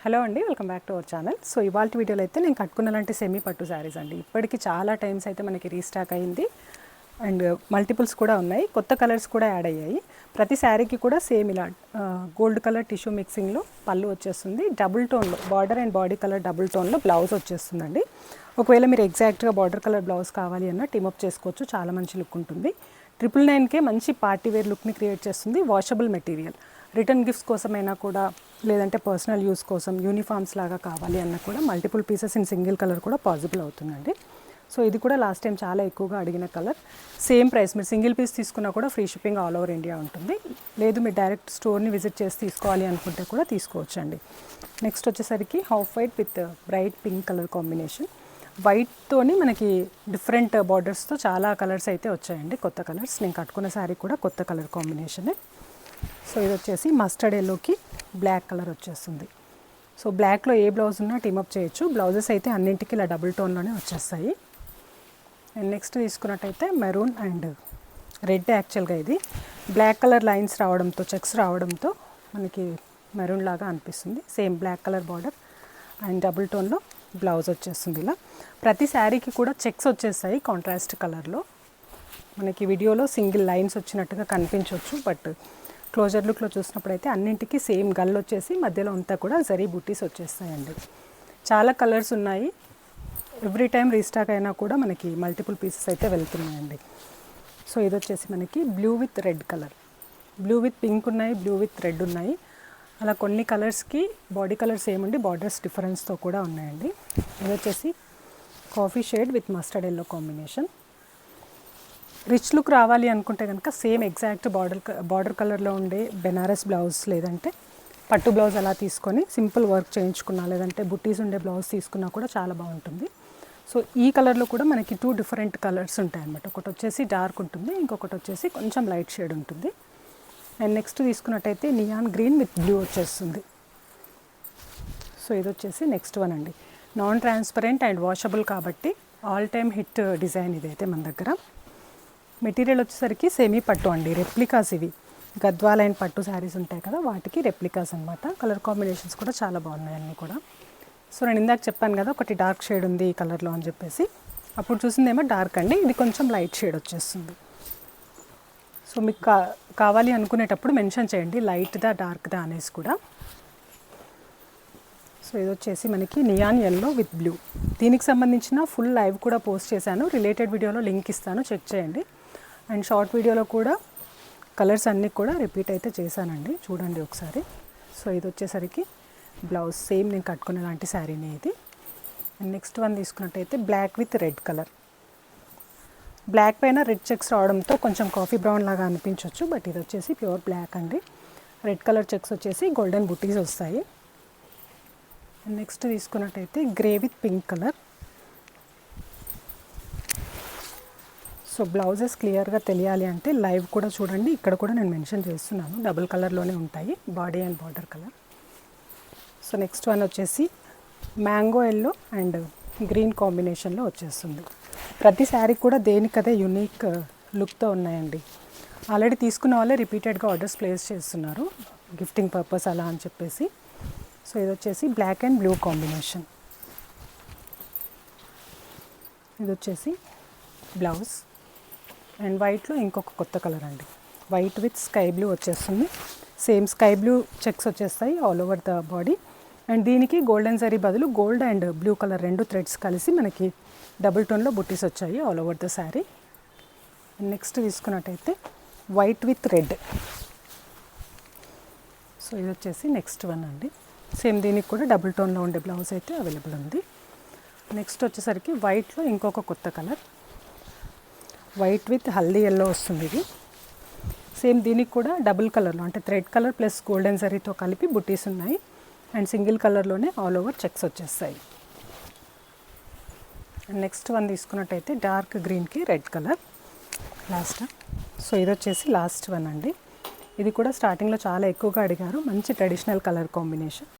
Hello అండి, welcome back to our channel. So ఇవాళ వీడియోలో అయితే నేను కట్టుకున్నలాంటి సెమీ పట్టు శారీస్ అండి. ఇప్పటికి చాలా టైమ్స్ అయితే మనకి రీస్టాక్ అయింది అండ్ మల్టిపుల్స్ కూడా ఉన్నాయి, కొత్త కలర్స్ కూడా యాడ్ అయ్యాయి. ప్రతి శారీకి కూడా సేమ్ ఇలా గోల్డ్ కలర్ టిష్యూ మిక్సింగ్లో పళ్ళు వచ్చేస్తుంది. డబుల్ టోన్లో border and body colour double టోన్లో బ్లౌజ్ వచ్చేస్తుందండి. ఒకవేళ మీరు ఎగ్జాక్ట్గా బార్డర్ కలర్ బ్లౌజ్ కావాలి అన్న టీమప్ చేసుకోవచ్చు, చాలా మంచి లుక్ ఉంటుంది. 999కే మంచి పార్టీ వేర్ లుక్ని క్రియేట్ చేస్తుంది. వాషబుల్ మెటీరియల్, రిటర్న్ గిఫ్ట్స్ కోసమైనా కూడా లేదంటే పర్సనల్ యూస్ కోసం యూనిఫామ్స్ లాగా కావాలి అన్న కూడా multiple pieces in single colour కూడా పాసిబుల్ అవుతుందండి. సో ఇది కూడా లాస్ట్ టైం చాలా ఎక్కువగా అడిగిన కలర్. సేమ్ ప్రైస్, మీరు సింగిల్ పీస్ తీసుకున్నా కూడా free shipping all over India ఉంటుంది. లేదు మీరు డైరెక్ట్ స్టోర్ని విజిట్ చేసి తీసుకోవాలి అనుకుంటే కూడా తీసుకోవచ్చండి. నెక్స్ట్ వచ్చేసరికి half white with bright pink colour combination. వైట్తోని మనకి డిఫరెంట్ బార్డర్స్తో చాలా కలర్స్ అయితే వచ్చాయండి, కొత్త కలర్స్. నేను కట్టుకున్న శారీ కూడా కొత్త కలర్ కాంబినేషనే. సో ఇది వచ్చేసి మస్టర్డ్ ఎల్లోకి బ్లాక్ కలర్ వచ్చేస్తుంది. సో బ్లాక్లో ఏ బ్లౌజ్ ఉన్నా టీమప్ చేయొచ్చు. బ్లౌజెస్ అయితే అన్నింటికి ఇలా డబుల్ టోన్లోనే వచ్చేస్తాయి. అండ్ నెక్స్ట్ తీసుకున్నట్టయితే మెరూన్ అండ్ రెడ్. యాక్చువల్గా ఇది బ్లాక్ కలర్ లైన్స్ రావడంతో, చెక్స్ రావడంతో మనకి మెరూన్ లాగా అనిపిస్తుంది. Same black colour border and double టోన్లో బ్లౌజ్ వచ్చేస్తుంది. ఇలా ప్రతి శారీకి కూడా చెక్స్ వచ్చేస్తాయి కాంట్రాస్ట్ కలర్లో. మనకి వీడియోలో సింగిల్ లైన్స్ వచ్చినట్టుగా కనిపించవచ్చు, బట్ క్లోజర్ లుక్లో చూసినప్పుడైతే అన్నింటికి సేమ్ గల్ వచ్చేసి మధ్యలో అంతా కూడా జరీ బూటీస్ వచ్చేస్తాయండి. చాలా కలర్స్ ఉన్నాయి. ఎవ్రీ టైం రీస్టాక్ అయినా కూడా మనకి మల్టిపుల్ పీసెస్ అయితే వెళ్తున్నాయండి. సో ఇది వచ్చేసి మనకి blue with red colour, blue with pink ఉన్నాయి, బ్లూ విత్ రెడ్ ఉన్నాయి. అలా కొన్ని కలర్స్కి బాడీ కలర్స్ ఏముండి బార్డర్స్ డిఫరెన్స్తో కూడా ఉన్నాయండి. ఇది వచ్చేసి coffee shade with mustard yellow combination. Rich look రావాలి అనుకుంటే కనుక సేమ్ ఎగ్జాక్ట్ బార్డర్ కలర్లో ఉండే బెనారస్ బ్లౌజ్ లేదంటే పట్టు బ్లౌజ్ అలా తీసుకొని సింపుల్ వర్క్ చేయించుకున్నా, లేదంటే బుట్టీస్ ఉండే బ్లౌజ్ తీసుకున్నా కూడా చాలా బాగుంటుంది. సో ఈ కలర్లో కూడా మనకి 2 డిఫరెంట్ కలర్స్ ఉంటాయి అన్నమాట. ఒకటి వచ్చేసి డార్క్ ఉంటుంది, ఇంకొకటి వచ్చేసి కొంచెం లైట్ షేడ్ ఉంటుంది. అండ్ నెక్స్ట్ తీసుకున్నట్టయితే నియాన్ గ్రీన్ విత్ బ్లూ వచ్చేస్తుంది. సో ఇది వచ్చేసి నెక్స్ట్ వన్ అండి. నాన్ ట్రాన్స్పరెంట్ అండ్ వాషబుల్ కాబట్టి ఆల్ టైమ్ హిట్ డిజైన్ ఇదైతే మన దగ్గర. మెటీరియల్ వచ్చేసరికి సెమీ పట్టు అండి, రెప్లికాస్ ఇవి. గద్వాల్ అండ్ పట్టు శారీస్ ఉంటాయి కదా, వాటికి రెప్లికాస్ అనమాట. కలర్ కాంబినేషన్స్ కూడా చాలా బాగున్నాయి అన్నీ కూడా. సో నేను ఇందాక చెప్పాను కదా ఒకటి డార్క్ షేడ్ ఉంది ఈ కలర్లో అని చెప్పేసి, అప్పుడు చూసిందేమో డార్క్ అండి, ఇది కొంచెం లైట్ షేడ్ వచ్చేస్తుంది. సో మీకు కావాలి అనుకునేటప్పుడు మెన్షన్ చేయండి లైట్దా డార్క్దా అనేసి కూడా. సో ఇది వచ్చేసి మనకి నియాన్ ఎల్లో విత్ బ్లూ. దీనికి సంబంధించిన ఫుల్ లైవ్ కూడా పోస్ట్ చేశాను, రిలేటెడ్ వీడియోలో లింక్ ఇస్తాను, చెక్ చేయండి. అండ్ షార్ట్ వీడియోలో కూడా కలర్స్ అన్నీ కూడా రిపీట్ అయితే చేశానండి, చూడండి ఒకసారి. సో ఇది వచ్చేసరికి బ్లౌజ్ సేమ్ నేను కట్టుకునే లాంటి శారీని ఇది. అండ్ నెక్స్ట్ వన్ తీసుకున్నట్టయితే black with red colour. Black పైన రెడ్ చెక్స్ రావడంతో కొంచెం కాఫీ బ్రౌన్ లాగా అనిపించవచ్చు, బట్ ఇది వచ్చేసి ప్యూర్ బ్లాక్ అండి. రెడ్ కలర్ చెక్స్ వచ్చేసి గోల్డెన్ బుటీస్ వస్తాయి. అండ్ నెక్స్ట్ తీసుకున్నట్టయితే grey with pink colour. So blouses క్లియర్గా తెలియాలి అంటే లైవ్ కూడా చూడండి, ఇక్కడ కూడా నేను మెన్షన్ చేస్తున్నాను, డబుల్ కలర్లోనే ఉంటాయి body and border colour. So next one వచ్చేసి మ్యాంగో ఎల్లో అండ్ గ్రీన్ కాంబినేషన్లో వచ్చేస్తుంది. ప్రతి శారీ కూడా దేనికదే యూనిక్ లుక్తో ఉన్నాయండి. ఆల్రెడీ తీసుకున్న వాళ్ళే రిపీటెడ్గా ఆర్డర్స్ ప్లేస్ చేస్తున్నారు, గిఫ్టింగ్ పర్పస్ అలా అని చెప్పేసి. సో ఇది వచ్చేసి బ్లాక్ అండ్ బ్లూ కాంబినేషన్. ఇది వచ్చేసి బ్లౌజ్ అండ్ వైట్లో ఇంకొక కొత్త కలర్ అండి, వైట్ విత్ స్కై బ్లూ వచ్చేస్తుంది. సేమ్ స్కై బ్లూ చెక్స్ వచ్చేస్తాయి all over the body. And దీనికి గోల్డెన్ జరీ బదులు gold and blue colour 2 threads కలిసి మనకి డబుల్ టోన్లో బుట్టీస్ వచ్చాయి all over the sari. Next తీసుకున్నట్టయితే వైట్ విత్ రెడ్. సో ఇది వచ్చేసి నెక్స్ట్ వన్ అండి. సేమ్ దీనికి కూడా డబుల్ టోన్లో ఉండే బ్లౌజ్ అయితే అవైలబుల్ ఉంది. నెక్స్ట్ వచ్చేసరికి వైట్లో ఇంకొక కొత్త colour, white with haldi yellow వస్తుంది ఇది. సేమ్ దీనికి కూడా డబుల్ కలర్లో అంటే థ్రెడ్ కలర్ ప్లస్ గోల్డెన్ జరీతో కలిపి బుట్టీస్ ఉన్నాయి. అండ్ సింగిల్ కలర్లోనే ఆల్ ఓవర్ చెక్స్ వచ్చేస్తాయి. అండ్ నెక్స్ట్ వన్ తీసుకున్నట్టయితే డార్క్ గ్రీన్కి రెడ్ కలర్ లాస్ట్. సో ఇది వచ్చేసి లాస్ట్ వన్ అండి. ఇది కూడా స్టార్టింగ్లో చాలా ఎక్కువగా అడిగారు, మంచి ట్రెడిషనల్ కలర్ కాంబినేషన్.